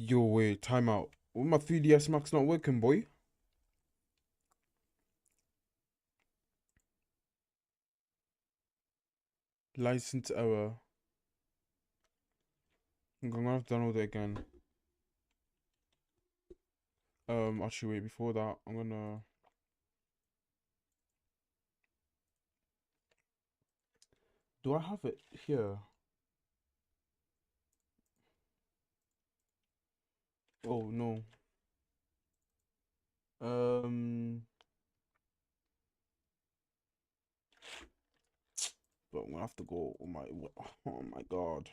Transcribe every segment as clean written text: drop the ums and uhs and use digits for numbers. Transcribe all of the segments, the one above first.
Yo, wait, time out. Well, my 3DS Max not working, boy. License error. I'm gonna have to download it again. Actually, wait, before that, I'm gonna. Do I have it here? Oh, no. Um, but I'm gonna have to go. Oh my god.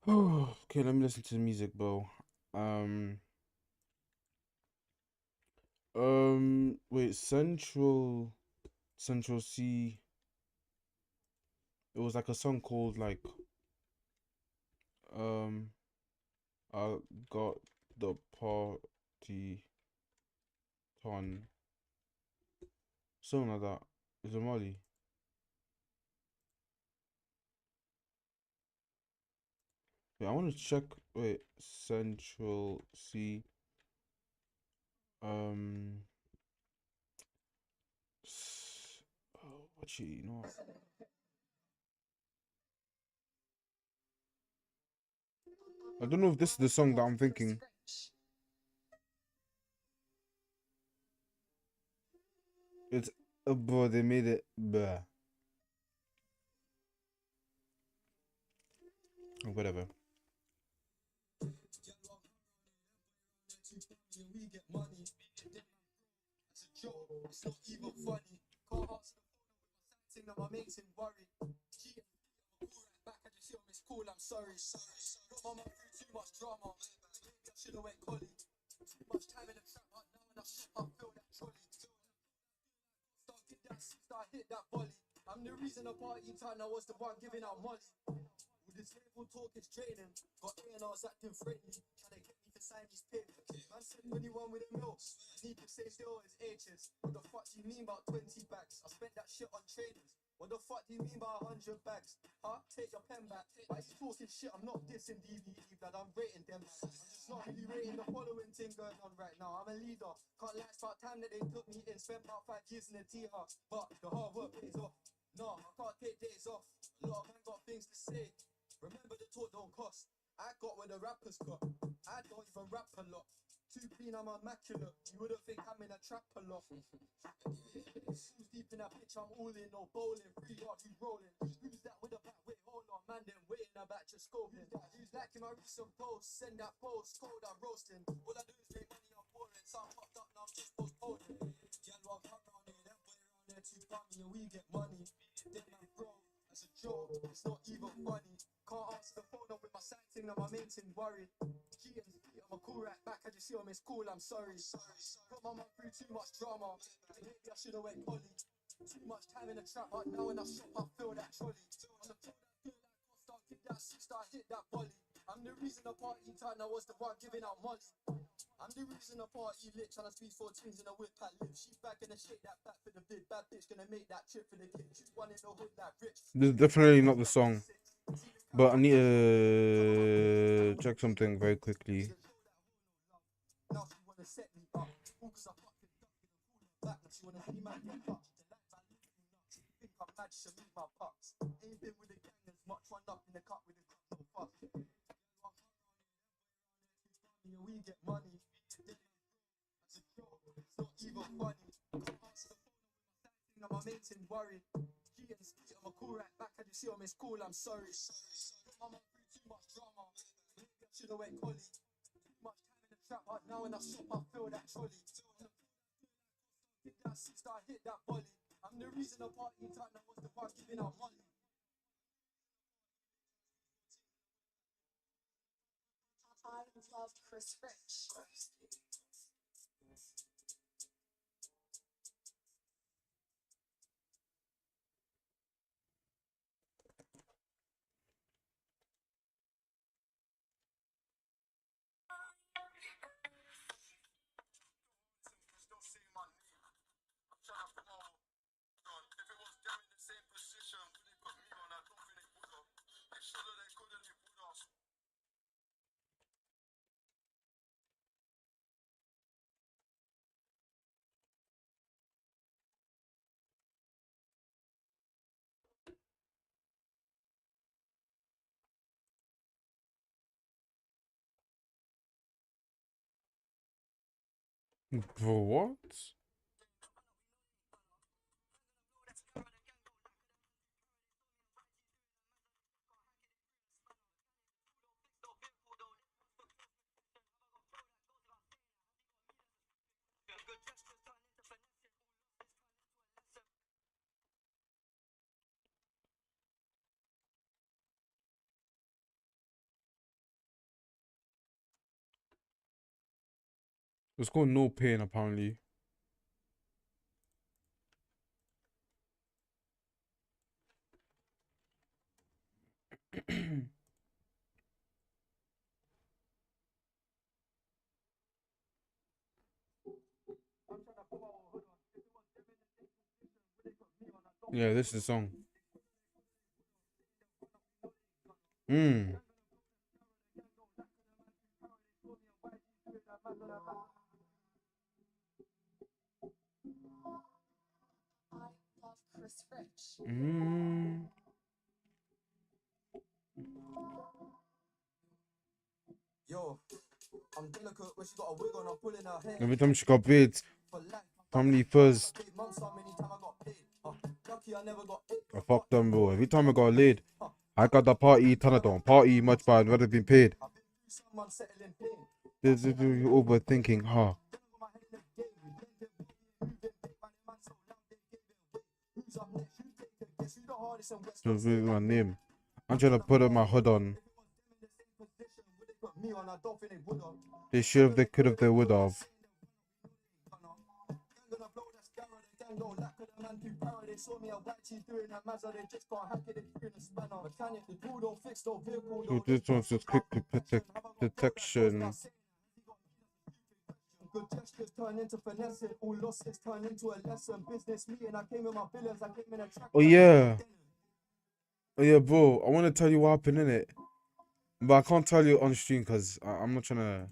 Okay, let me listen to the music, bro. Um, wait, Central C. It was like a song called um, I got the party on. Something like that. Is it Mali? Wait, I want to check. Wait, Central C. Um, actually, you know what? I don't know if this is the song that I'm thinking. It's, bro, they made it, bruh. Or whatever. This is definitely not the song. But I need to check something very quickly. Bro, what? It's called No Pain, apparently. Yeah, this is the song. Mm. Mm. Yo, I'm delicate when she got a wig on, I'm pulling her hair. Every time she got paid, family first. I fucked them, bro. Every time I got laid, I got the party, ton of them. Party much, but I'd rather been paid. This is you overthinking, huh? This is my name. I'm trying to put up my hood on. They should have, they could have, they would have. So this one's just quick detection. Good gestures turn into finessing. All losses turn into a lesson. Business meeting, I came with my billions, I came in a track. Oh yeah. Oh yeah, bro. I want to tell you what happened in it, but I can't tell you on stream because I'm not trying to.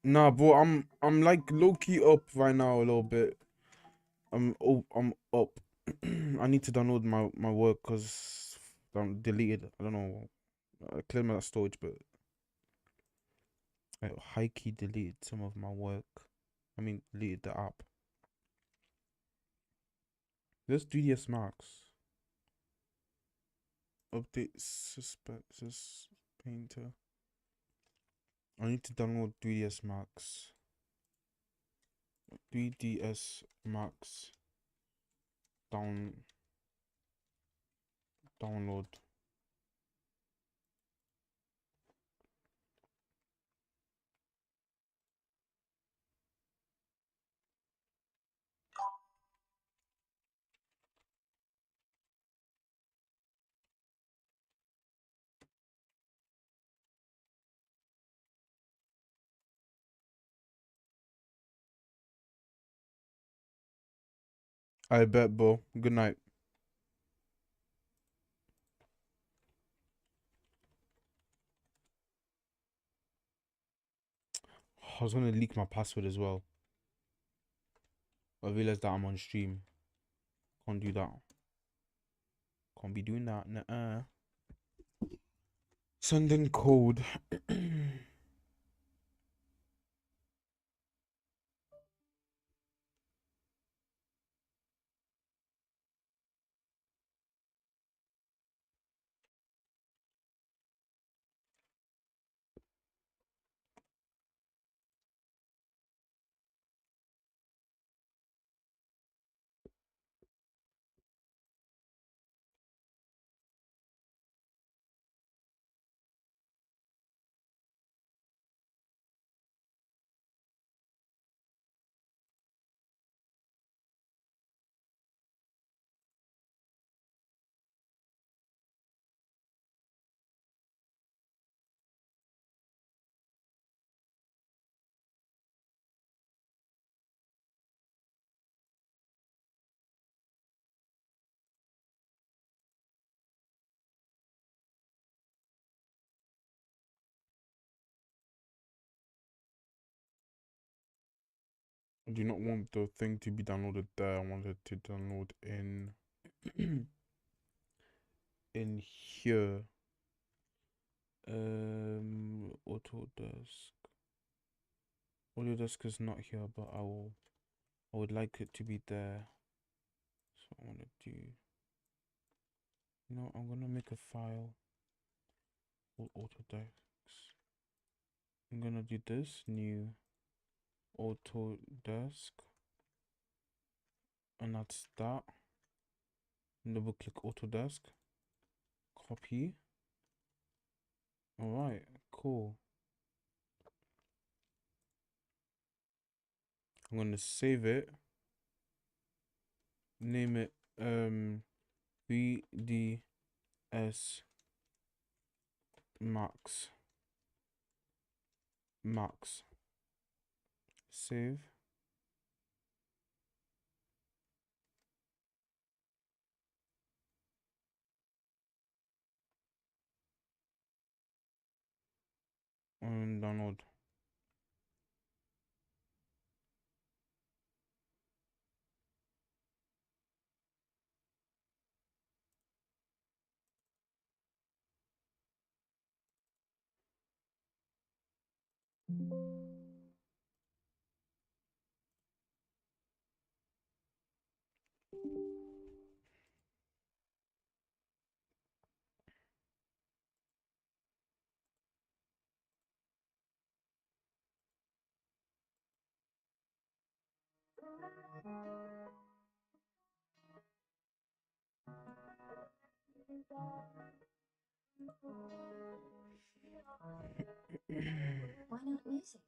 Nah, bro. I'm like low key up right now a little bit. I'm up. I need to download my work because I'm deleted. I don't know. I cleared my storage, but I high key deleted some of my work. I mean, deleted the app. Let's do DS Max. Update suspects painter. I need to download 3ds Max. 3ds Max. Download. I bet, bro. Good night. I was gonna leak my password as well. I realized that I'm on stream. Can't do that. Can't be doing that. Nuh-uh. Sending code. I do not want the thing to be downloaded there. I want it to download in in here. Autodesk. Autodesk is not here, but I would like it to be there. So I want to do, I'm gonna make a file called Autodesk. I'm gonna do this new Autodesk, and that's that. Double click Autodesk, copy. All right, cool. I'm gonna save it, name it 3ds Max. Save. And download. Why not music?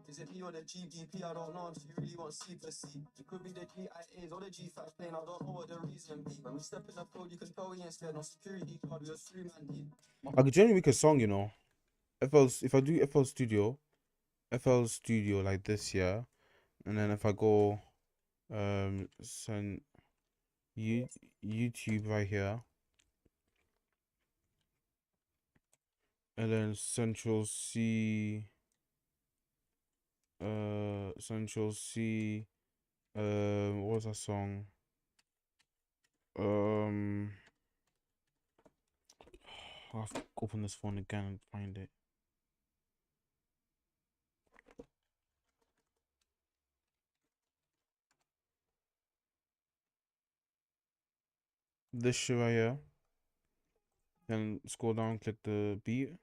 Is it me or the GDP? I don't know if she really wants C for C. It could be the GIAs or the G5 plane. I don't know what the reason be. When we step in the code, you can tell we ain't scared. No security card, we a 3-man team. I could generally make a song, if I do FL Studio like this, yeah, and then if I go send YouTube right here, and then Central C, what was that song? I'll have to open this phone again and find it. This shit right here. Then scroll down, click the beat.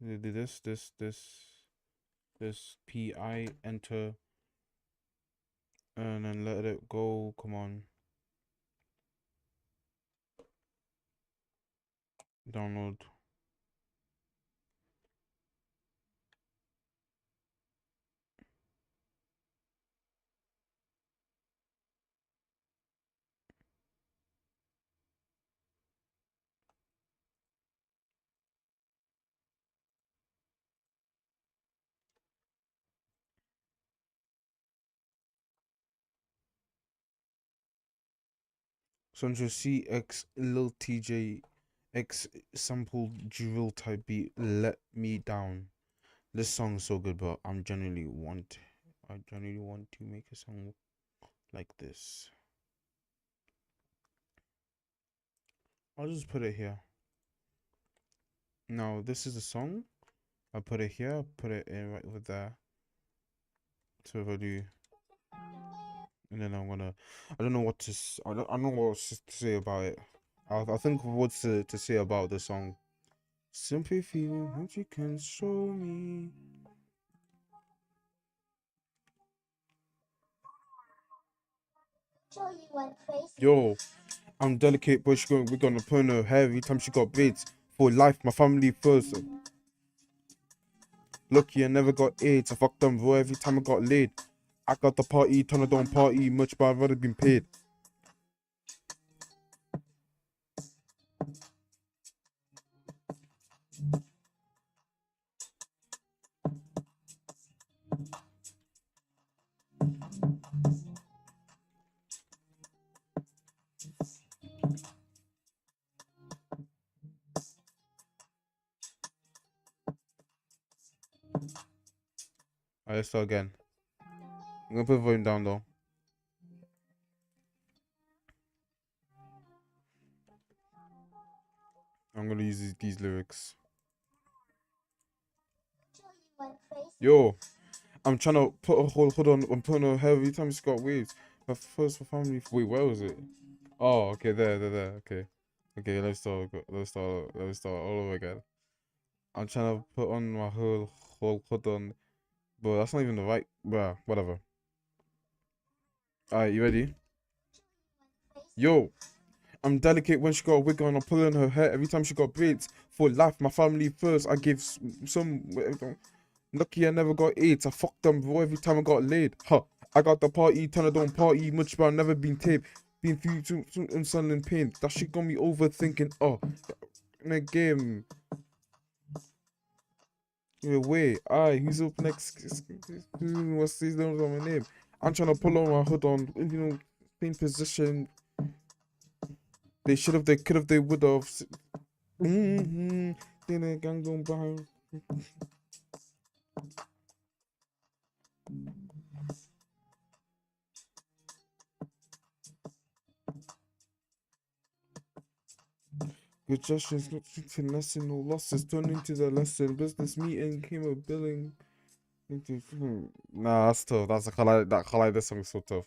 Do this PI, enter, and then let it go. Come on. Download. Central C X Lil TJ X sample drill type beat. Let me down. This song is so good, but I genuinely want to make a song like this. I'll just put it here. Now this is the song. I put it here. Put it in right over there. So if I do, and then I'm gonna. I don't know what to. I don't know what else to say about it. I think what's to say about the song. Simply feeling what you can show me. Yo, I'm delicate, but we're gonna put her hair every time she got braids. For life, my family first. Lucky I never got AIDS. I fucked them raw every time I got laid. I got the party, turn it on party, much but I'd rather been paid. Alright, let's start again. I'm gonna put the volume down though. I'm gonna use these lyrics. Yo, I'm trying to put a hold on. I'm putting a hair every time she got waves. But first for family. Wait, where was it? Oh, okay, there. Okay, okay. Let's start all over again. I'm trying to put on my whole hold on, but that's not even the right. Bruh, whatever. Alright, you ready? Yo, I'm delicate when she got a wig on. I'm pulling her hair every time she got braids. For life, my family first. I give some. Lucky I never got AIDS. I fucked them bro every time I got laid. Huh. I got the party, turn I don't party much, but I never been taped. Been through some sun and pain. That shit got me overthinking. Oh, in a game. Yeah, wait. Aye, who's up next? What's his name on my name? I'm trying to pull on my hood on, same position. They should have, they could have, they would have. Then the gang going behind. Good gestures, not finessing, no losses, turned into the lesson. Business meeting came a billing. Nah, that's tough. That's a highlight. That highlight. This song is so tough.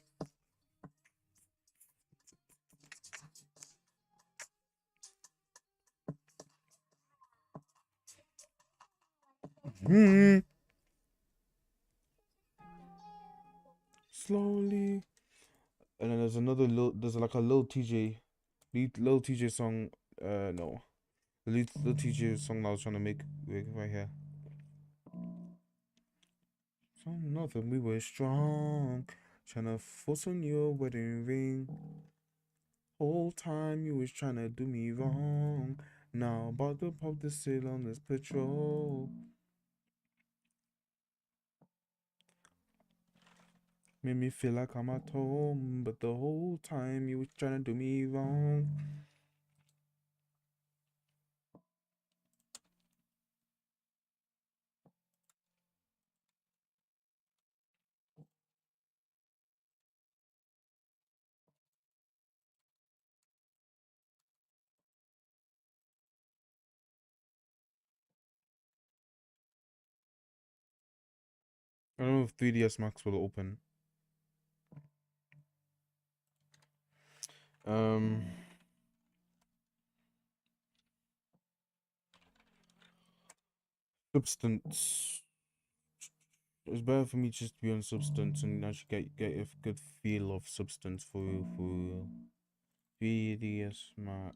Slowly. And then there's another little. There's like a little TJ, little TJ song. No, the little TJ song that I was trying to make right here. Nothing. We were strong, trying to force on your wedding ring. Whole time you was trying to do me wrong. Now about to pop the sail on this patrol. Made me feel like I'm at home, but the whole time you was trying to do me wrong. I don't know if 3DS Max will open. Substance. It's better for me just to be on Substance and actually get a good feel of Substance for 3DS Max.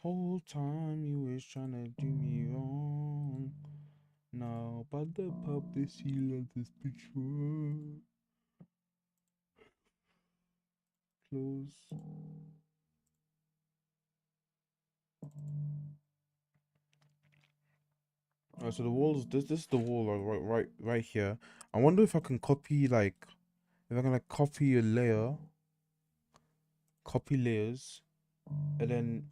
Whole time you was trying to do me wrong. Now but the pub the seal of this picture. Close. Alright, so the walls. This is the wall right here. I wonder if I can copy like if I can like copy a layer, copy layers, and then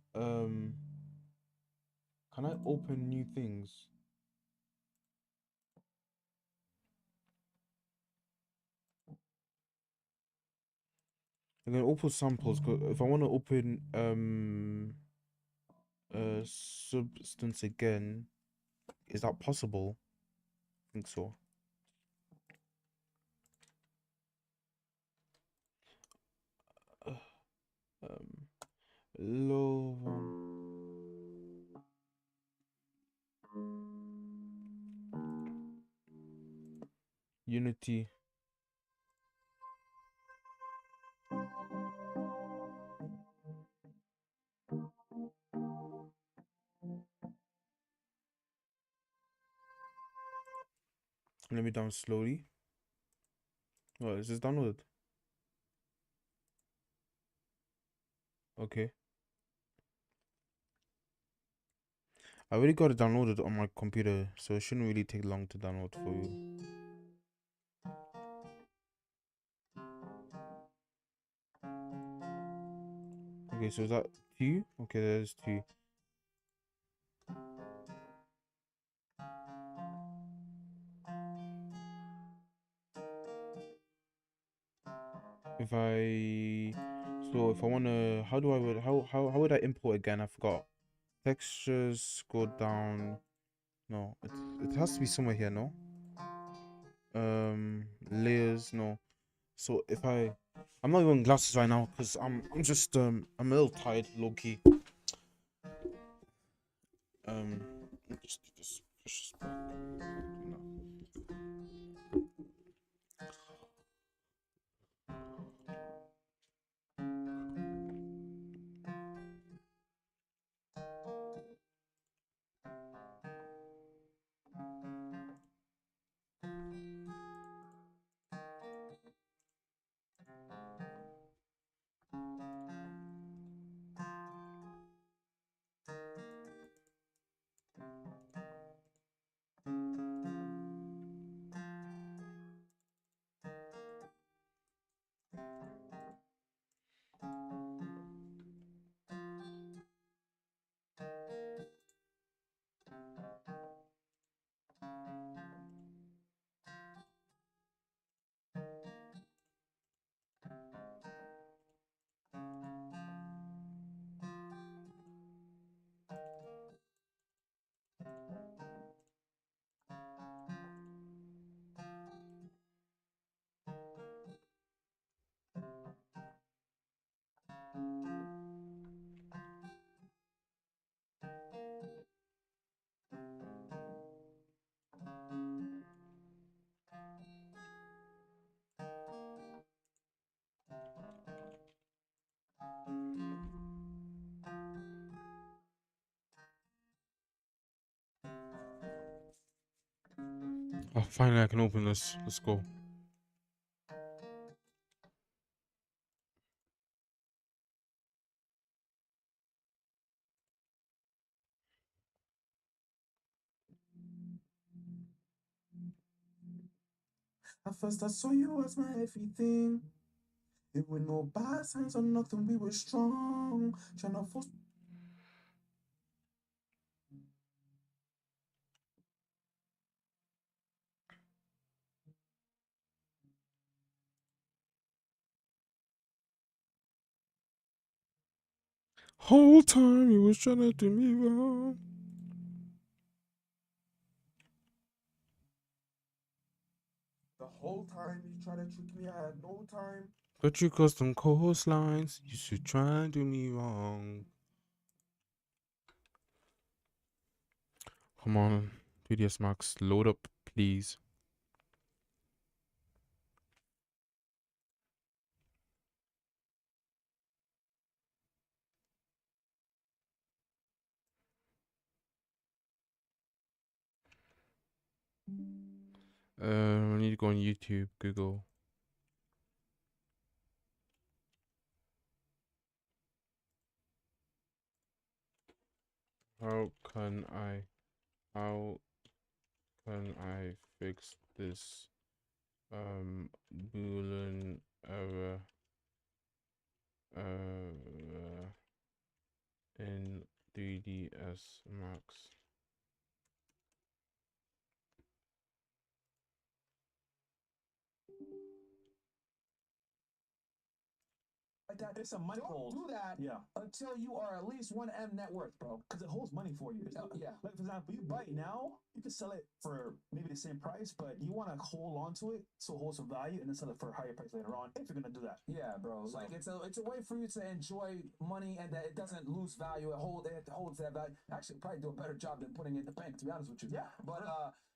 can I open new things? I'm gonna open samples. 'Cause if I want to open Substance again, is that possible? I think so. Um, low Unity. Let me down slowly. Oh, is this downloaded? Okay. I already got it downloaded on my computer, so it shouldn't really take long to download for you. Okay, so is that two? Okay, there's two. If I if I wanna, how do I would how would I import again? I forgot. Textures go down. No, it has to be somewhere here. No. Layers. No. So if I'm not even glasses right now because I'm just I'm a little tired, low key. Let me just do this. Push this back. No. Oh, finally I can open this. Let's go. At first I saw you as my everything. It with no bad signs or nothing, we were strong. Tryna force. Whole time he was trying to do me wrong. The whole time you tried to trick me, I had no time. But you custom coastlines. You should try and do me wrong. Come on, 3ds Max, load up, please. I need to go on YouTube, Google. How can I fix this Boolean error in 3ds Max? That it's a money hold. Do that. Yeah. Until you are at least 1M net worth, bro. Because it holds money for you. Yeah. Like for example, you buy it now, you can sell it for maybe the same price, but you want to hold on to it so it holds some value and then sell it for a higher price later on if you're gonna do that. Yeah, bro. So, like it's a way for you to enjoy money and that it doesn't lose value. It holds that value. Actually, probably do a better job than putting it in the bank. To be honest with you. Yeah.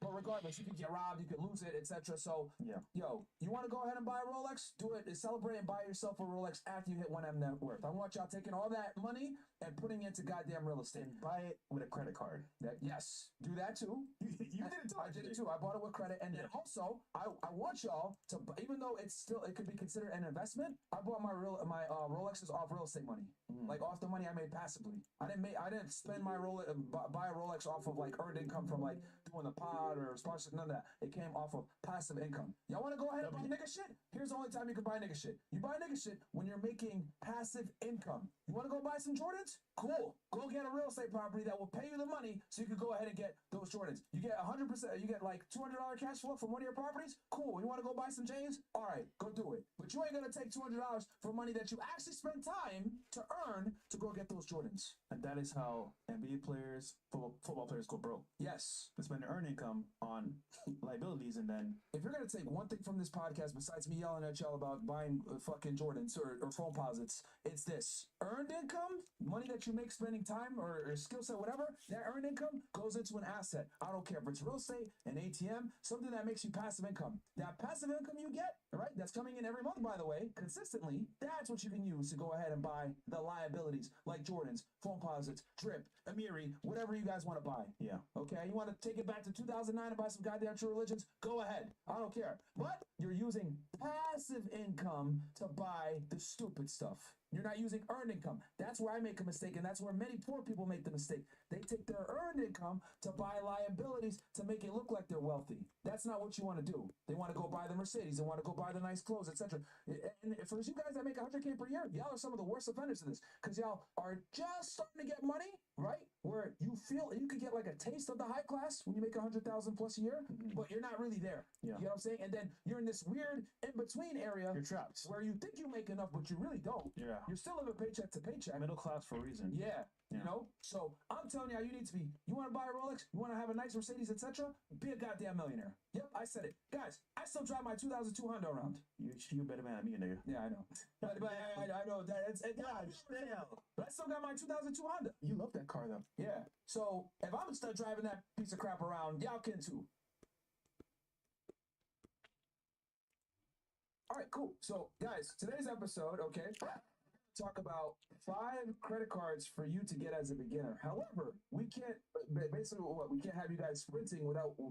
But regardless, you could get robbed, you could lose it, etc. So yeah. Yo, you want to go ahead and buy a Rolex? Do it. Celebrate and buy yourself a Rolex after you hit 1M net worth. I want y'all taking all that money and putting it into goddamn real estate. And buy it with a credit card. Yes, do that too. You did it too. I did it too. I bought it with credit, and then also I want y'all to, even though it could be considered an investment. I bought my Rolexes off real estate money, like off the money I made passively. I didn't spend my Rolex buy a Rolex off of like earned income from like doing the pod card or sponsorship, none of that. It came off of passive income. Y'all want to go ahead and buy nigga shit? Here's the only time you can buy nigga shit. You buy nigga shit when you're making passive income. You want to go buy some Jordans? Cool. Go get a real estate property that will pay you the money so you can go ahead and get those Jordans. You get 100%, you get like $200 cash flow from one of your properties? Cool. You want to go buy some J's? All right, go do it. But you ain't going to take $200 for money that you actually spent time to earn to go get those Jordans. And that is how NBA players, football players go broke. Yes. They spend their earned income on liabilities, and then if you're going to take one thing from this podcast besides me yelling at y'all about buying fucking Jordans or phone posits, it's this. Earned income, money that you make spending time or skill set, whatever, that earned income goes into an asset. I don't care if it's real estate, an ATM, something that makes you passive income. That passive income you get, right, that's coming in every month, by the way, consistently, that's what you can use to go ahead and buy the liabilities like Jordans, phone posits, Drip, Amiri, whatever you guys want to buy. yeah. Okay, you want to take it back to 2009 and buy some goddamn True Religions? Go ahead. I don't care. But you're using passive income to buy the stupid stuff. You're not using earned income. That's where I make a mistake, and that's where many poor people make the mistake. They take their earned income to buy liabilities to make it look like they're wealthy. That's not what you want to do. They want to go buy the Mercedes. They want to go buy the nice clothes, etc. And for you guys that make $100K per year, y'all are some of the worst offenders of this because y'all are just starting to get money, right? Where you feel you could get like a taste of the high class when you make 100,000 plus a year, but you're not really there. Yeah. You know what I'm saying? And then you're in this weird in-between area You're trapped. where you think you make enough, but you really don't. Yeah. You're still living paycheck to paycheck. Middle class for a reason. Yeah, you Yeah. know. So I'm telling you, how you need to be. You want to buy a Rolex? You want to have a nice Mercedes, etc. Be a goddamn millionaire. Yep, I said it, guys. I still drive my 2002 Honda around. You better man than me, nigga. Yeah, I know. But I know that it's but I still got my 2002 Honda. You love that car, though. Yeah. So if I'm still driving that piece of crap around, y'all can too. All right, cool. So, guys, today's episode, okay, talk about 5 credit cards for you to get as a beginner. However, we can't basically we can't have you guys sprinting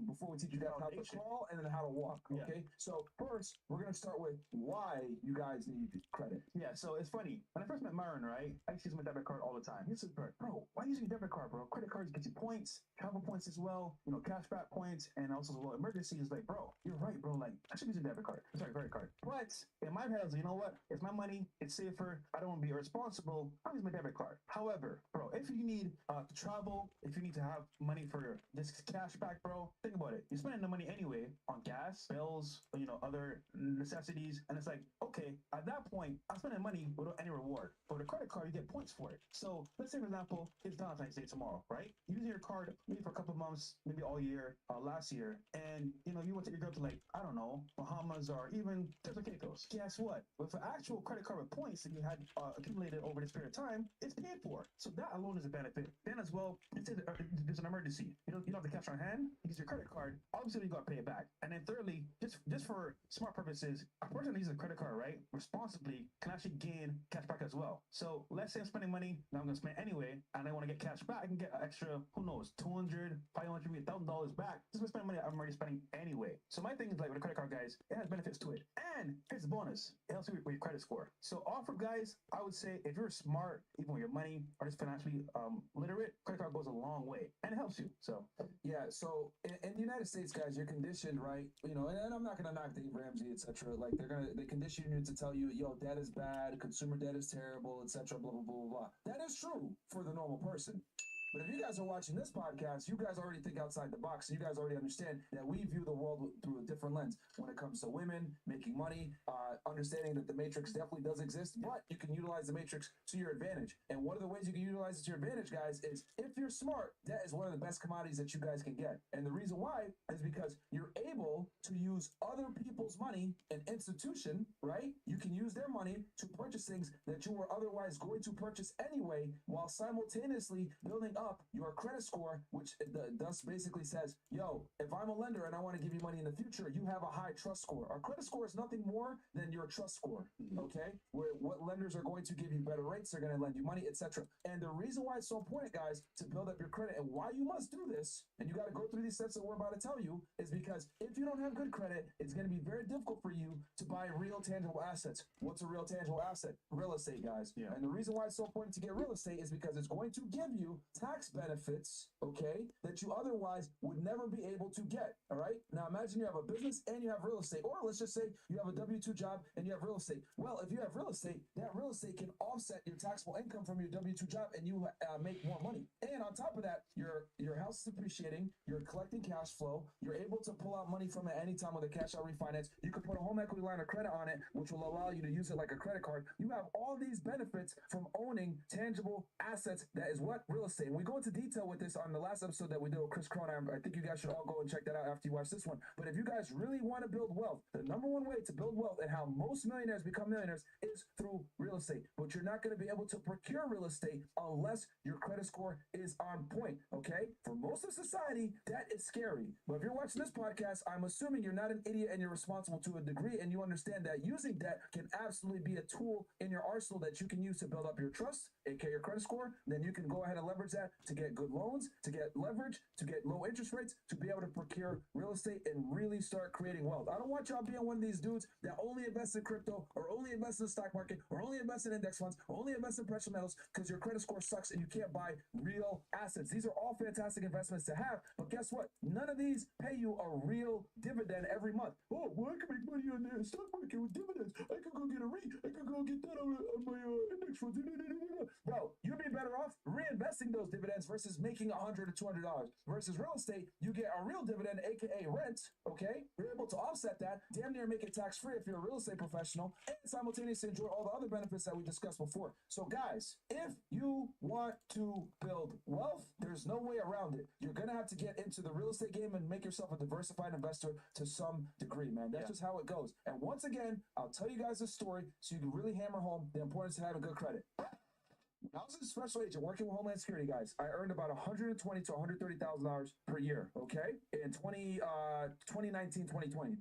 before we teach you guys how to crawl and then how to walk. Okay. Yeah. So first, we're gonna start with why you guys need credit. Yeah. So it's funny. When I first met Myron, right, I used to use my debit card all the time. He said, "Bro, why are you using your debit card, bro? Credit cards get you points, travel points as well, cashback points, and also as well emergencies." Like, bro, you're right, bro. Like, I should use a debit card. Sorry, credit card. But in my head, I was like, you know what? It's my money. It's safer. I don't want to be irresponsible. I'll use my debit card. However, bro, if you need to travel, if you need to have money for this cash back, bro, think about it. You're spending the money anyway on gas, bills, other necessities. And it's like, okay, at that point, I'm spending money without any reward. But with a credit card, you get points for it. So let's say, for example, it's Valentine's Day tomorrow, right? Using your card maybe for a couple of months, maybe all year, last year, and you want to take your girl to, like, I don't know, Bahamas or even Puerto Ricos. Guess what? With an actual credit card with points that you had accumulated over this period of time, it's paid for. So that alone is a benefit. Then as well, let's say there's an emergency. You don't have the cash on hand. You use your credit card. Obviously, you got to pay it back. And then thirdly, just for smart purposes, a person that uses a credit card, right, responsibly, can actually gain cash back as well. So let's say I'm spending money that I'm going to spend anyway, and I want to get cash back. I can get an extra, who knows, $200, $500, maybe $1,000 back just by spending money I'm already spending anyway. So my thing is, like, with a credit card, guys, it has benefits to it. And here's the bonus. It helps you with your credit score. So offer, guys, I would say if you're smart, even with your money, or just financially literate, credit card goes a long way, and it helps you. So yeah. So in the United States, guys, you're conditioned, right? And I'm not gonna knock Dave Ramsey, etc. Like they condition you to tell you, yo, debt is bad, consumer debt is terrible, etc. Blah blah blah blah blah. That is true for the normal person. But if you guys are watching this podcast, you guys already think outside the box. You guys already understand that we view the world through a different lens when it comes to women, making money, understanding that the matrix definitely does exist, but you can utilize the matrix to your advantage. And one of the ways you can utilize it to your advantage, guys, is if you're smart, that is one of the best commodities that you guys can get. And the reason why is because you're able to use other people's money, an institution, right? You can use their money to purchase things that you were otherwise going to purchase anyway, while simultaneously building up your credit score, which thus basically says, yo, if I'm a lender and I want to give you money in the future, you have a high trust score. Our credit score is nothing more than your trust score, okay? Where what lenders are going to give you better rates, they're going to lend you money, etc. And the reason why it's so important, guys, to build up your credit and why you must do this, and you got to go through these steps that we're about to tell you, is because if you don't have good credit, it's going to be very difficult for you to buy real tangible assets. What's a real tangible asset? Real estate, guys. Yeah. And the reason why it's so important to get real estate is because it's going to give you tax benefits, okay, that you otherwise would never be able to get. All right. Now imagine you have a business and you have real estate, or let's just say you have a W-2 job and you have real estate. Well, if you have real estate, that real estate can offset your taxable income from your W-2 job, and you make more money. And on top of that, your house is appreciating, you're collecting cash flow, you're able to pull out money from it anytime with a cash out refinance. You can put a home equity line of credit on it, which will allow you to use it like a credit card. You have all these benefits from owning tangible assets. That is what real estate. And we go into detail with this on the last episode that we did with Chris Cronin. I think you guys should all go and check that out after you watch this one. But if you guys really want to build wealth, the number one way to build wealth and how most millionaires become millionaires is through real estate. But you're not going to be able to procure real estate unless your credit score is on point. Okay? For most of society, that is scary. But if you're watching this podcast, I'm assuming you're not an idiot and you're responsible to a degree, and you understand that using debt can absolutely be a tool in your arsenal that you can use to build up your trust, aka your credit score. Then you can go ahead and leverage that to get good loans, to get leverage, to get low interest rates, to be able to procure real estate and really start creating wealth. I don't want y'all being one of these dudes that only invest in crypto, or only invest in the stock market, or only invest in index funds, or only invest in precious metals because your credit score sucks and you can't buy real assets. These are all fantastic investments to have, but guess what? None of these pay you a real dividend every month. Oh, well, I can make money on the stock market with dividends. I could go get a REIT. I could go get that on my index funds. Bro, you'd be better off reinvesting those dividends versus making $100 or $200. Versus real estate, you get a real dividend, aka rent. Okay, you're able to offset that, damn near make it tax free if you're a real estate professional, and simultaneously enjoy all the other benefits that we discussed before. So, guys, if you want to build wealth, there's no way around it. You're gonna have to get into the real estate game and make yourself a diversified investor to some degree, man. That's just how it goes. And once again, I'll tell you guys a story so you can really hammer home the importance of having good credit. I was a special agent working with Homeland Security, guys. I earned about $120,000 to $130,000 per year, okay? In 2019, 2020,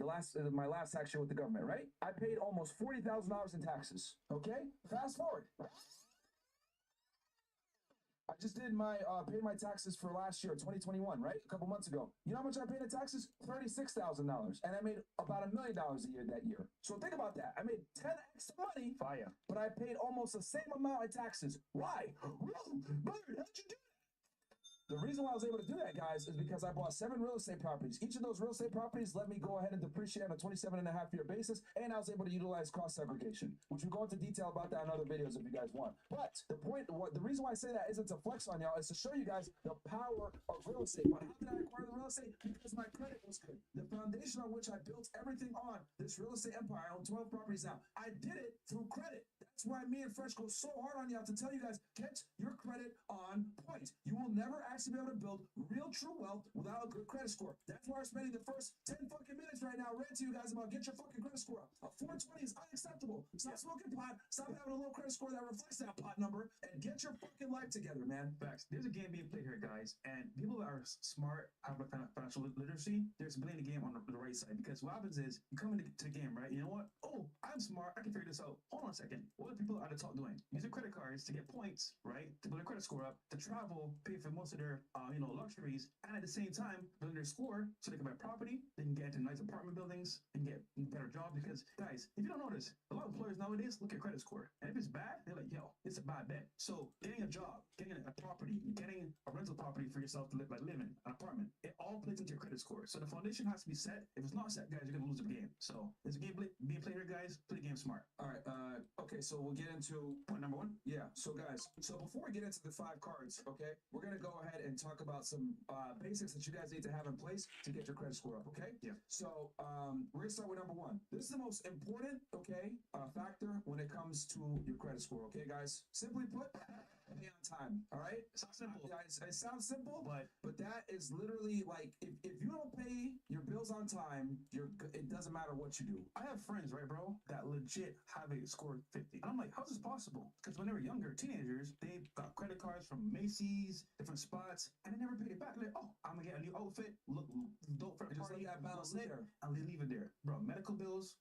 my last tax year with the government, right? I paid almost $40,000 in taxes, okay? Fast forward. I just did paid my taxes for last year, 2021, right? A couple months ago. You know how much I paid in taxes? $36,000. And I made about $1 million a year that year. So think about that. I made 10x money. Fire. But I paid almost the same amount in taxes. Why? Bro, Byron, how'd you do that? The reason why I was able to do that, guys, is because I bought 7 real estate properties. Each of those real estate properties let me go ahead and depreciate on a 27.5-year basis, and I was able to utilize cost segregation, which we'll go into detail about that in other videos if you guys want. But the reason why I say that isn't to flex on y'all, is to show you guys the power of real estate. But how did I acquire the real estate? Because my credit was good. The foundation on which I built everything on, this real estate empire, I own 12 properties now. I did it through credit. That's why me and Fresh go so hard on y'all to tell you guys, get your credit on point. You will never actually be able to build real true wealth without a good credit score. That's why I'm spending the first 10 fucking minutes right now ranting to you guys about get your fucking credit score up. A 420 is unacceptable. Stop smoking pot. Stop having a low credit score that reflects that pot number, and get your fucking life together, man. Facts. There's a game being played here, guys, and people that are smart, have a financial literacy, they're playing the game on the right side. Because what happens is, you come into the game, right? You know what? Oh, I'm smart. I can figure this out. Hold on a second. What are people at the top doing? Using credit cards to get points, right? To build their credit score up, to travel, pay for most of their, luxuries, and at the same time, building their score so they can buy property, they can get into nice apartment buildings, and get better jobs. Because, guys, if you don't notice, a lot of employers nowadays look at credit score, and if it's bad, they're like, yo, it's a bad bet. So getting a job, getting a property, getting a rental property for yourself to live in, an apartment, it all plays into your credit score. So the foundation has to be set. If it's not set, guys, you're gonna lose the game. So there's a game being played here, guys. Play the game smart. All right. Okay, so we'll get into Point number 1. Yeah, so guys, so before we get into the 5 cards, okay, we're going to go ahead and talk about some basics that you guys need to have in place to get your credit score up, okay? Yeah. So we're going to start with number 1. This is the most important, okay, factor when it comes to your credit score, okay, guys? Simply put, pay on time, all right? It sounds simple. It sounds simple, but that is literally like, if you don't pay your bills on time, it doesn't matter what you do. I have friends, right, bro, that legit have a score of 50. And I'm like, how's this possible? Because when they were younger, teenagers, they got credit cards from Macy's, different spots, and they never paid it back. They're like, oh, I'm gonna get a new outfit, look dope for a Just party, let that balance there. and they leave it there. Bro, medical bills,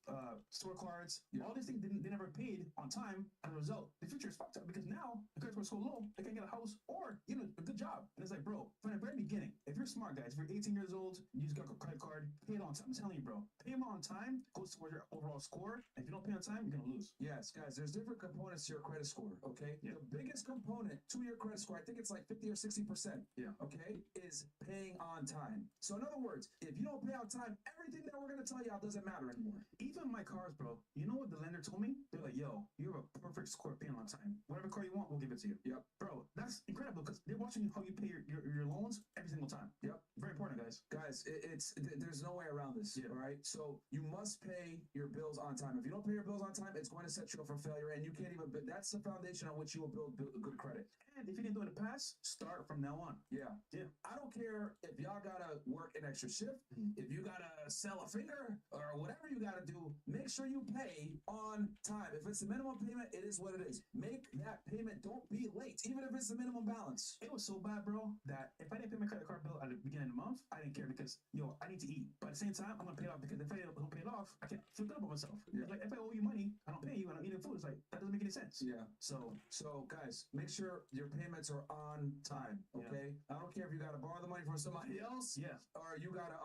store cards, all these things they never paid on time. As a result, the future is fucked up because now the credit score score low, they can get a house or a good job. And it's like, bro, from the very beginning, if you're smart, guys, if you're 18 years old, you just got a credit card, pay it on time. I'm telling you, bro, pay them on time goes towards your overall score. And if you don't pay on time, you're gonna lose. Yes, guys, there's different components to your credit score, okay? Yeah. The biggest component to your credit score, I think it's like 50 or 60%, Yeah. okay, is paying on time. So in other words, if you don't pay on time, everything that we're going to tell you out doesn't matter anymore. Even my cars, bro, you know what the lender told me? They're like, yo, you have a perfect score paying on time. Whatever car you want, we'll give it to you. Yep. Bro, that's incredible because they're watching how you pay your loans every single time. Yep. Very important, guys. Guys, there's no way around this, Yeah. all right? So you must pay your bills on time. If you don't pay your bills on time, it's going to set you up for failure, and you can't even, that's the foundation on which you will build good credit. And if you didn't do it in the past, start from now on. Yeah. Yeah. I don't care if y'all gotta work an extra shift, if you gotta sell a finger or whatever you gotta do, make sure you pay on time. If it's a minimum payment, it is what it is. Make that payment. Don't be late, even if it's the minimum balance. It was so bad, bro, that if I didn't pay my credit card bill at the beginning of the month, I didn't care because, I need to eat. But at the same time, I'm going to pay it off because if I don't pay it off, I can't feel good about myself. Yeah. Like, if I owe you money, I don't pay you and I'm eating food. It's like, that doesn't make any sense. Yeah. So guys, make sure your payments are on time. Okay. I don't care if you gotta borrow the money from somebody else. Yeah. Or you gotta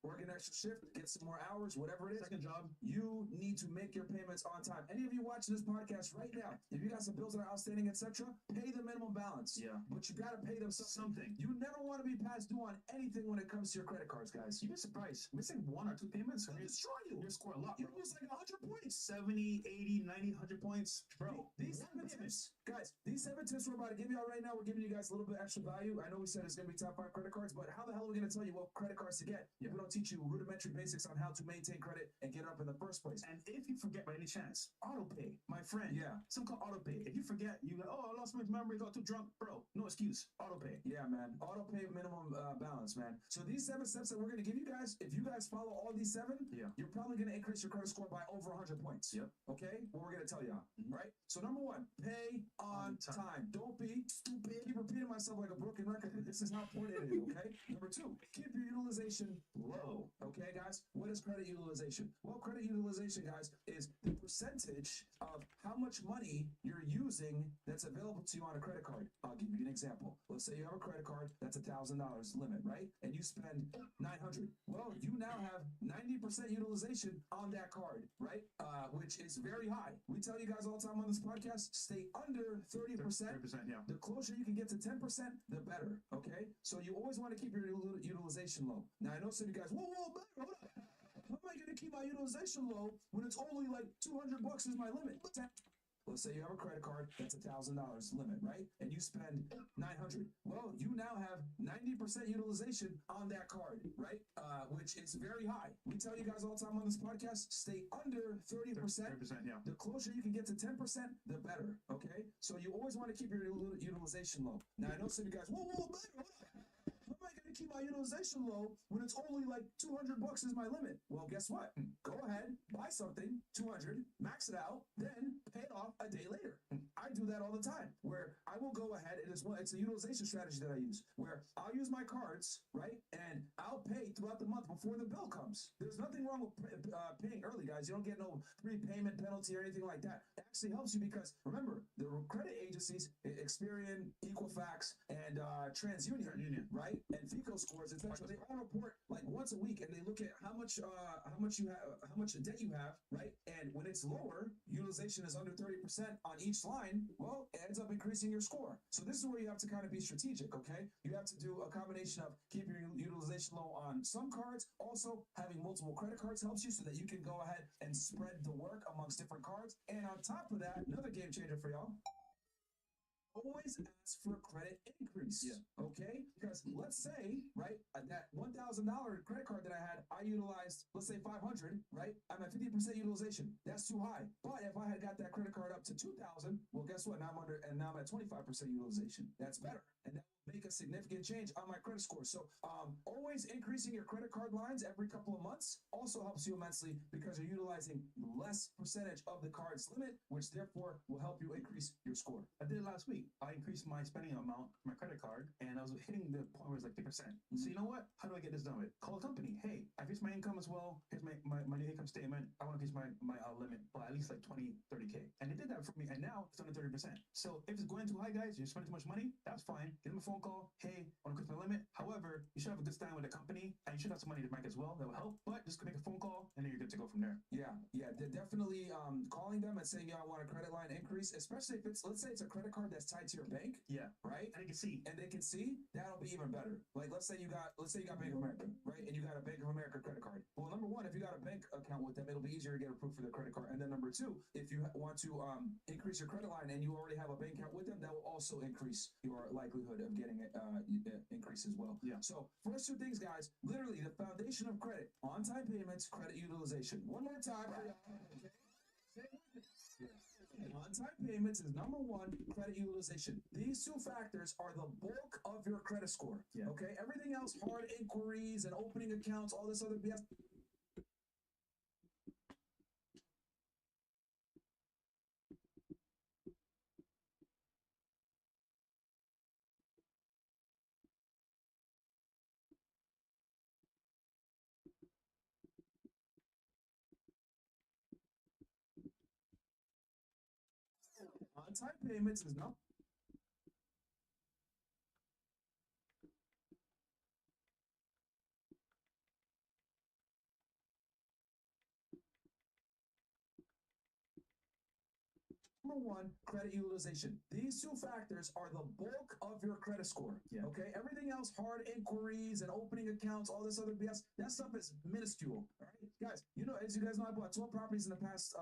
work an extra shift, get some more hours, whatever it is. Second job. You need to make your payments on time. Any of you watching this podcast right now, if you got some bills that are outstanding, etc., pay the minimum balance. Yeah. But you gotta pay them something. You never want to be past due on anything when it comes to your credit cards, guys. You'd be surprised. Missing 1 or 2 payments It'll destroy you. You score a lot, You bro. lose like 100 points. 70, 80, 90, 100 points. Bro, These 7 tips, guys, these 7 tips we're about to give y'all right now, we're giving you guys a little bit extra value. I know we said it's going to be top 5 credit cards, but how the hell are we going to tell you what credit cards to get if we don't teach you rudimentary basics on how to maintain credit and get it up in the first place? And if you forget by any chance, auto pay, my friend. Yeah. Something called auto pay. If you forget, you go, I lost my memory, got too drunk. Bro, no excuse. Auto pay. Yeah, man. Auto pay minimum balance, man. So these 7 steps that we're going to give you guys, if you guys follow all these 7, you're probably going to increase your credit score by over 100 points. Yep. Okay? What we're going to tell you, right? So number 1, pay on time. Don't be stupid. Keep repeating myself like a broken record. This is how important it is, okay? Number 2, keep your utilization low. Okay, guys? What is credit utilization? Well, credit utilization, guys, is the percentage of how much money you're using that's available to you on a credit card. I'll give you an example. Let's say you have a credit card that's $1,000 limit, right? And you spend $900. Well, you now have 90% utilization on that card, right? Which is very high. We tell you guys all the time on this podcast, stay under 30%. 30%, yeah. The closer you can get to 10%, the better, okay? So you always want to keep your utilization low. Now, I know some of you guys, whoa, hold on. How am I going to keep my utilization low when it's only like $200 is my limit? Let's say you have a credit card that's $1,000 limit, right? And you spend $900. Well, you now have 90% utilization on that card, right? Which is very high. We tell you guys all the time on this podcast, stay under 30%. 30%, yeah. The closer you can get to 10%, the better, okay? So you always want to keep your utilization low. Now, I know some of you guys, whoa, hold on. How am I going to keep my utilization low when it's only like $200 is my limit? Well, guess what? Go ahead, buy something, $200, max it out, then pay it off a day later. I do that all the time, where I will go ahead, and it's a utilization strategy that I use, where I'll use my cards, right, and I'll pay throughout the month before the bill comes. There's nothing wrong with paying early, guys. You don't get no prepayment penalty or anything like that. It actually helps you because, remember, the credit agencies, Experian, Equifax, and TransUnion, right? And FICO scores, etc. They all report like once a week, and they look at how much you have, how much debt you have, right? And when it's lower, utilization is under 30% on each line. Well, it ends up increasing your score. So this is where you have to kind of be strategic. Okay, you have to do a combination of keeping your utilization low on some cards. Also, having multiple credit cards helps you so that you can go ahead and spread the work amongst different cards. And on top of that, another game changer for y'all. Always ask for a credit increase. Yeah. Okay? Because let's say, right, that $1,000 credit card that I had, I utilized, let's say $500, right? I'm at 50% utilization. That's too high. But if I had got that credit card up to $2,000, well, guess what? Now I'm at 25% utilization. That's better. And that will make a significant change on my credit score. So always increasing your credit card lines every couple of months also helps you immensely because you're utilizing less percentage of the card's limit, which therefore will help you increase your score. I did it last week. I increased my spending amount for my credit card, and I was hitting the point where it's like 50%. So you know what? How do I get this done with? Call the company. Hey, I increased my income as well. Here's my new income statement. I want to increase my limit by at least like 20, 30K. And they did that for me, and now it's under 30%. So if it's going too high, guys, you're spending too much money, that's fine. Give them a phone call. Hey, I want to increase my limit. However, you should have a good stand with the company, and you should have some money in the bank as well. That will help. But just make a phone call, and then you're good to go from there. Yeah, they're definitely calling them and saying, yeah, I want a credit line increase, especially if it's, let's say it's a credit card that's tied to your bank. Yeah. Right? And they can see. And they can see, that'll be even better. Like, let's say you got Bank of America, right? And you got a Bank of America credit card. Well, number one, if you got a bank account with them, it'll be easier to get approved for the credit card. And then number two, if you want to increase your credit line and you already have a bank account with them, that will also increase your likelihood of getting it increase as well. Yeah. So first two things, guys, literally the foundation of credit: on-time payments, credit utilization. One more time. On-time payments is number one, credit utilization. These two factors are the bulk of your credit score. Yeah. Okay, everything else, hard inquiries and opening accounts, all this other BS. On-time payments is number. Number one, credit utilization. These two factors are the bulk of your credit score. Yeah. Okay, everything else, hard inquiries and opening accounts, all this other BS, that stuff is minuscule. All right, guys. You know, as you guys know, I bought 12 properties in the past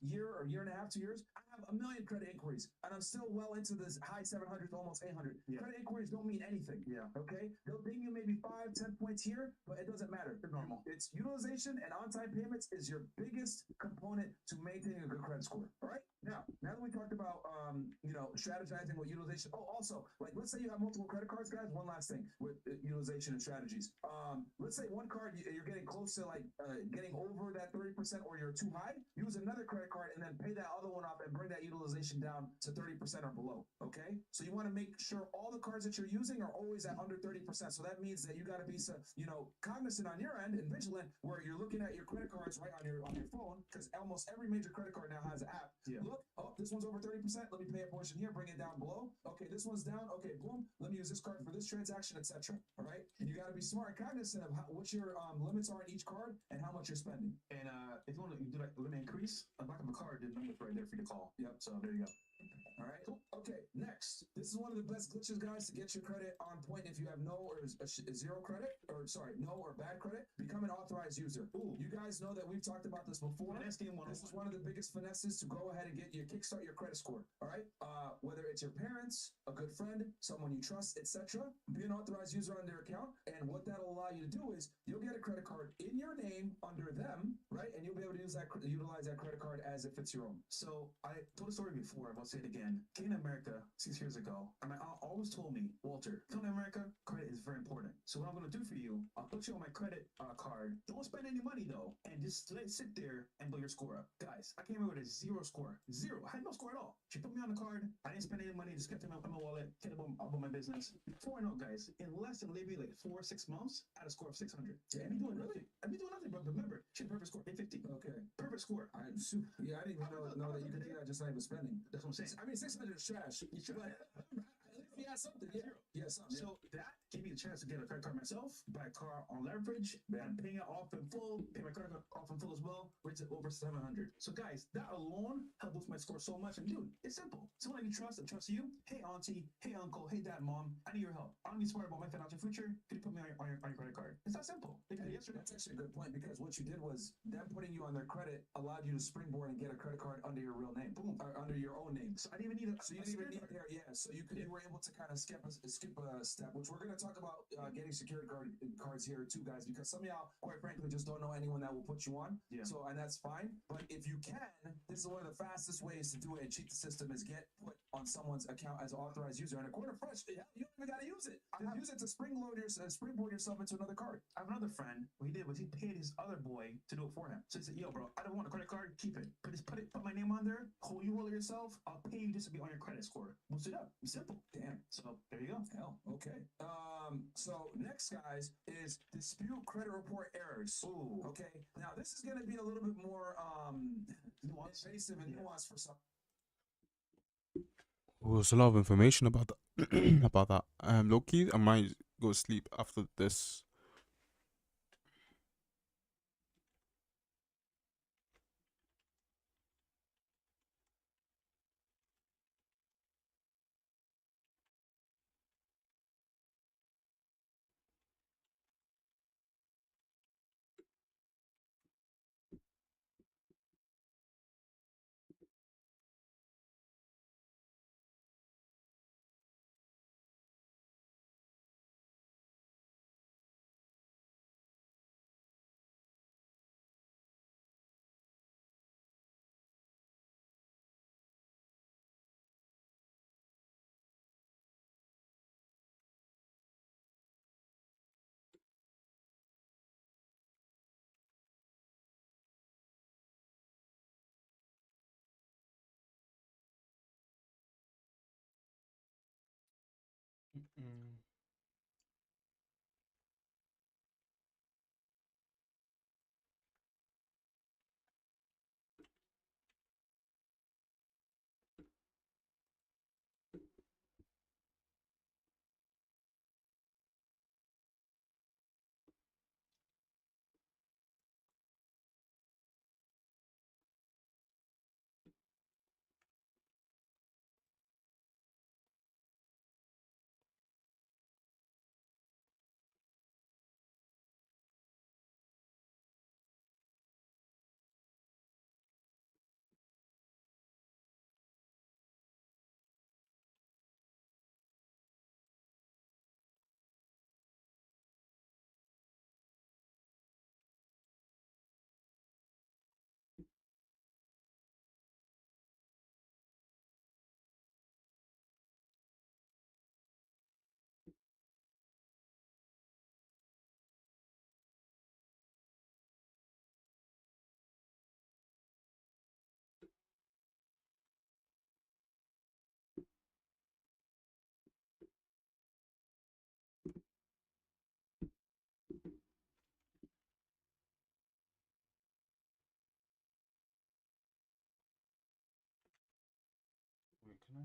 year or year and a half, 2 years. I have 1 million credit inquiries, and I'm still well into this high 700s, almost 800. Yeah. Credit inquiries don't mean anything. Yeah. Okay, they'll ding you maybe 5, 10 points here, but it doesn't matter. It's normal. It's utilization and on-time payments is your biggest component to maintaining a good credit score. All right. Now that we talked about, strategizing with utilization. Oh, also, like, let's say you have multiple credit cards, guys. One last thing with utilization and strategies. Let's say one card you're getting close to getting over that 30%, or you're too high. Use another credit card and then pay that other one off and bring that utilization down to 30% or below. Okay, so you want to make sure all the cards that you're using are always at under 30%. So that means that you got to be cognizant on your end and vigilant where you're looking at your credit cards right on your phone, because almost every major credit card now has an app. Yeah. Look, oh, this one's over 30%. Let me pay a portion here, bring it down below. Okay, this one's down. Okay, boom. Let me use this card for this transaction, etc. All right, and you got to be smart, cognizant of what your limits are in each card and how much you're spending. And if you want to do like limit increase, on the back of the card, the number's right there for you to call. Yep. So there you go. All right. Cool. Okay. Next, this is one of the best glitches, guys, to get your credit on point. If you have no or zero credit, no or bad credit, become an authorized user. Ooh, you guys know that we've talked about this before. This is one of the biggest finesses to go ahead and kickstart your credit score. All right. Whether it's your parents, a good friend, someone you trust, etc., be an authorized user on their account. And what that'll allow you to do is you'll get a credit card in your name under them, right? And you'll be able to utilize that credit card as if it's your own. So I told the story before, I'm going to say it again. Came to America 6 years ago, and my aunt always told me, Walter, come to America, credit is very important. So what I'm going to do for you, I'll put you on my credit card. Don't spend any money though, and just let it sit there and build your score up. Guys, I came here with a zero score. Zero. I had no score at all. She put me on the card. I didn't spend any money, just kept it in my wallet, kept it about my business. Before I know, guys, in less than maybe like 4 or 6 months, I had a score of 600. Yeah, I be doing nothing. I be doing nothing, bro. Remember, she had a perfect score, 850. Okay. Perfect score. I didn't even know that you could do that just not even spending. That's what I'm saying. I mean, 600 is trash. You should yeah, something. Yeah, something. So that gave me the chance to get a credit card myself, buy a car on leverage, and paying it off in full, pay my credit card off in full as well, rates it over 700. So guys, that alone helped boost my score so much. And dude, it's simple. Someone you trust, I trust you. Hey auntie, hey uncle, hey dad, mom, I need your help. I want to be smart about my financial future. Can you put me on your credit card? It's that simple. That's actually a good point, because what you did was them putting you on their credit allowed you to springboard and get a credit card under your real name, boom, or under your own name. So I didn't even need So you didn't even need there, yeah. So you were able to kind of skip a step, which we're going to talk about getting security cards here too, guys, because some of y'all, quite frankly, just don't know anyone that will put you on. Yeah. So, and that's fine. But if you can, this is one of the fastest ways to do it and cheat the system, is get put on someone's account as an authorized user. And according to Fresh, you don't even even gotta use it. Just use it to springboard yourself into another card. I have another friend. What he did was he paid his other boy to do it for him. So he said, "Yo, bro, I don't want a credit card. Keep it. Put my name on there. You hold it yourself. I'll pay you just to be on your credit score. Boost it up. Simple. Damn. So there you go. Hell, okay. So next, guys, is dispute credit report errors. Ooh. Okay. Now this is gonna be a little bit more invasive and nuanced for some. Oh, there's a lot of information about that. About that. Low key, I might go sleep after this. Mm. Wait, can I?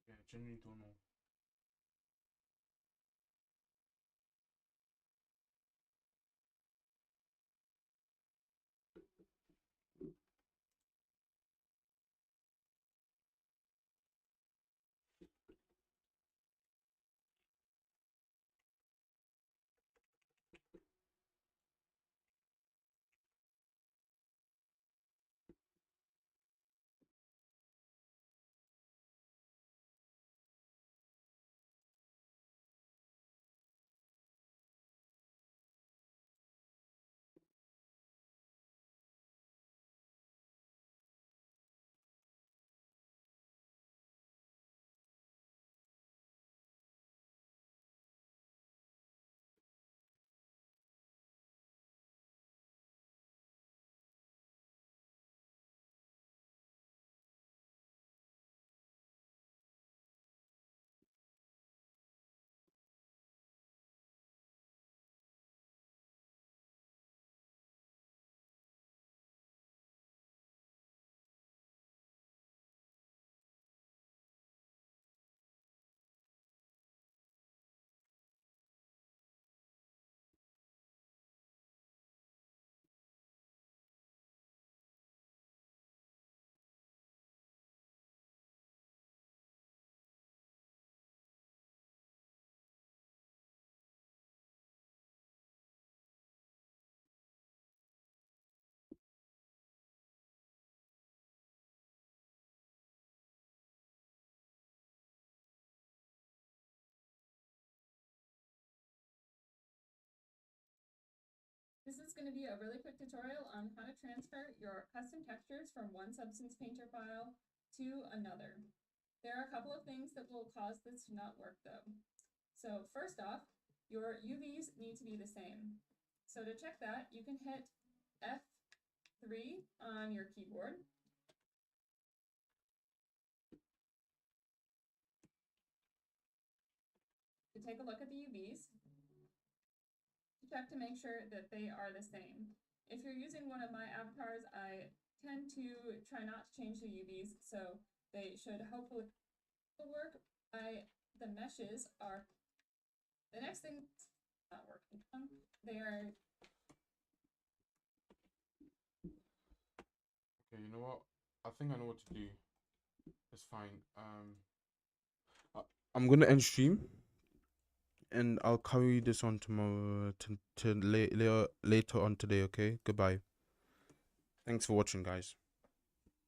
Yeah, I genuinely don't know. This is going to be a really quick tutorial on how to transfer your custom textures from one Substance Painter file to another. There are a couple of things that will cause this to not work though. So first off, your UVs need to be the same. So to check that, you can hit F3 on your keyboard. To take a look at the UVs, to check to make sure that they are the same. If you're using one of my avatars, I tend to try not to change the UVs, so they should hopefully work. The meshes are the next thing not working. They are. Okay, you know what? I think I know what to do. It's fine. I'm gonna end stream, and I'll carry this on tomorrow later on today. Okay. Goodbye. Thanks for watching, guys.